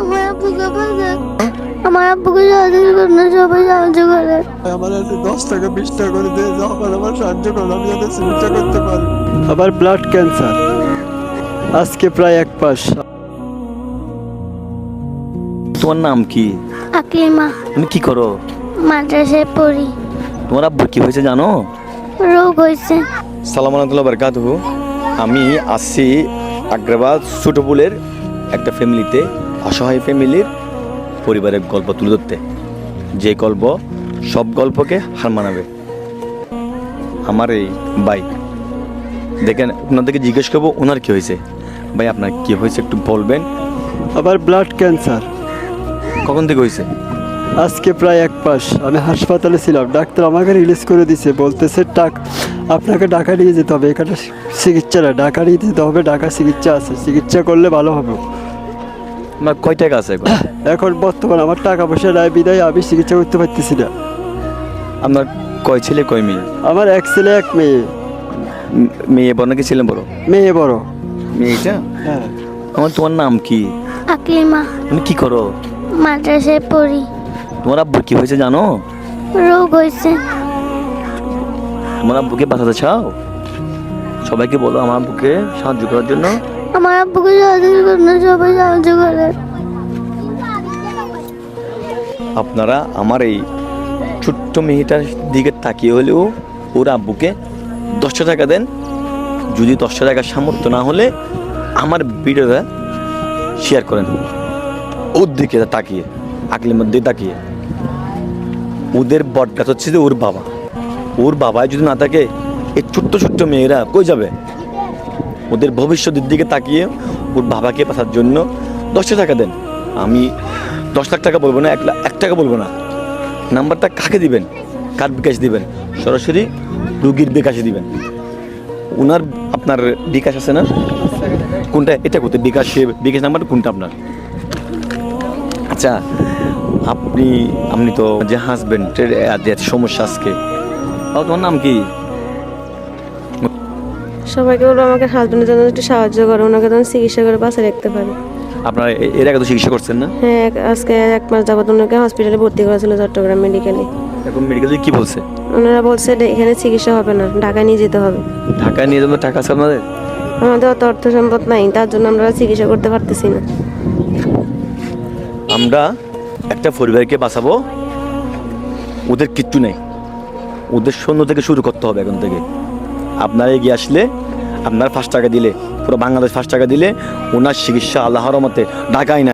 আমার আব্বুকে বলবে, আমার আব্বুকে সাহায্য করুন, সবাই সাহায্য করে। আমার একটু 10 টাকা 20 টাকা করে দিয়ে দাও, আমার সাহায্য করো, আমি যাতে চিকিৎসা করতে পারি। আমার ব্লাড ক্যান্সার, আজকে প্রায় 1 মাস। তোমার নাম কি? আকলিমা। তুমি কি করো? মাদ্রাসায় পড়ি। তোমার আব্বুর কি হয়েছে জানো? রোগ হয়েছে। সালাম আলাইকুম বারকাতুহু। আমি আসছি আগ্রাবাদ ছোটপুলের একটা ফ্যামিলিতে, অসহায় ফ্যামিলির পরিবারের গল্প তুলে ধরতে, যে গল্প সব গল্পকে হার মানাবে। আমার এই ভাই দেখেন, ওনাদেরকে জিজ্ঞেস করবো ওনার কি হয়েছে। ভাই আপনার কি হয়েছে একটু বলবেন? আমার ব্লাড ক্যান্সার, কখন থেকে হয়েছে? আজকে প্রায় 1 মাস। আমি হাসপাতালে ছিলাম, ডাক্তার আমাকে রিলিজ করে দিছে, বলতেছে আপনাকে ঢাকা নিয়ে যেতে হবে, এখানে চিকিৎসা না, ঢাকা নিয়ে যেতে হবে, ঢাকা চিকিৎসা আছে, চিকিৎসা করলে ভালো হবে। আমার কয় টাকা আছে এখন? এখন বর্তমান আমার টাকা পয়সা নাই বিদায় আমি চিকিৎসা করতে পারতেছি না। আপনার কয় ছেলে কয় মেয়ে? আমার 1 ছেলে 1 মেয়ে। মেয়ে বড় নাকি ছেলে বড়? মেয়ে বড়। মেয়েটা? হ্যাঁ। তোমার নাম কি? আকলিমা। তুমি কি করো? মাদ্রাসায় পড়ি। তোমার আব্বুর কি হয়েছে জানো? রোগ হয়েছে। তোমার আব্বুকে বাঁচাতে চাও? সবাইকে বলো আমার আব্বুকে সাহায্য করার জন্য। আমার আব্বুকে সাহায্য করুন, সবাই সাহায্য করে। আপনারা আমার এই ছোট্ট মেয়েটার দিকে তাকিয়ে হলেও ওর আব্বুকে 10 টাকা দেন। যদি 10 টাকার সামর্থ্য না হলে আমার ভিডিওটা শেয়ার করেন, ওর দিকে তাকিয়ে, আকলিমার দিকে তাকিয়ে। ওদের বটগাছ হচ্ছে যে ওর বাবা, ওর বাবাই যদি না থাকে এই ছোট্ট ছোট্ট মেয়েরা কই যাবে? ওদের ভবিষ্যতের দিকে তাকিয়ে ওর বাবাকে বাঁচার জন্য 10 টাকা দেন। আমি 10 লাখ টাকা বলবো না, 1 টাকা বলবো না। নাম্বারটা কাকে দিবেন, কার বিকাশ দিবেন? সরাসরি রুগীর বিকাশে দিবেন। ওনার আপনার বিকাশ আছে না? কোনটা? এটা করতে বিকাশ নাম্বারটা কোনটা আপনার? আচ্ছা, আপনি তো যে হাজবেন্ডের সমস্যা আজকে, তোমার নাম কি? সবাইকে বলবো আমাকে হাজবেন্ডের জন্য একটু সাহায্য করো, ওনাকে তো আমি চিকিৎসা করে বাঁচিয়ে রাখতে পারি। আপনার এর আগে তো চিকিৎসা করছেন না? হ্যাঁ, আজকে 1 মাস যাবত ওনাকে হসপিটালে ভর্তি করা ছিল চট্টগ্রাম মেডিকেলে। এখন মেডিকেলে কি বলছে? ওনারা বলছে এখানে চিকিৎসা হবে না, ঢাকায় নিয়ে যেতে হবে। ঢাকায় নিয়ে যাবেন? টাকা আছে আপনাদের? আমাদের অত অর্থ সম্পদ নাই, তার জন্য আমরা চিকিৎসা করতে পারতেছি না। আমরা একটা পরিবারকে বাঁচাবো, ওদের কিচ্ছু নেই, ওদের শূন্য থেকে শুরু করতে হবে এখন থেকে। আপনারা এগিয়ে আসলে, আপনার 5 টাকা দিলে, পুরো বাংলাদেশ 5 টাকা দিলে ওনার চিকিৎসা আল্লাহর রহমতে ঢাকায় না।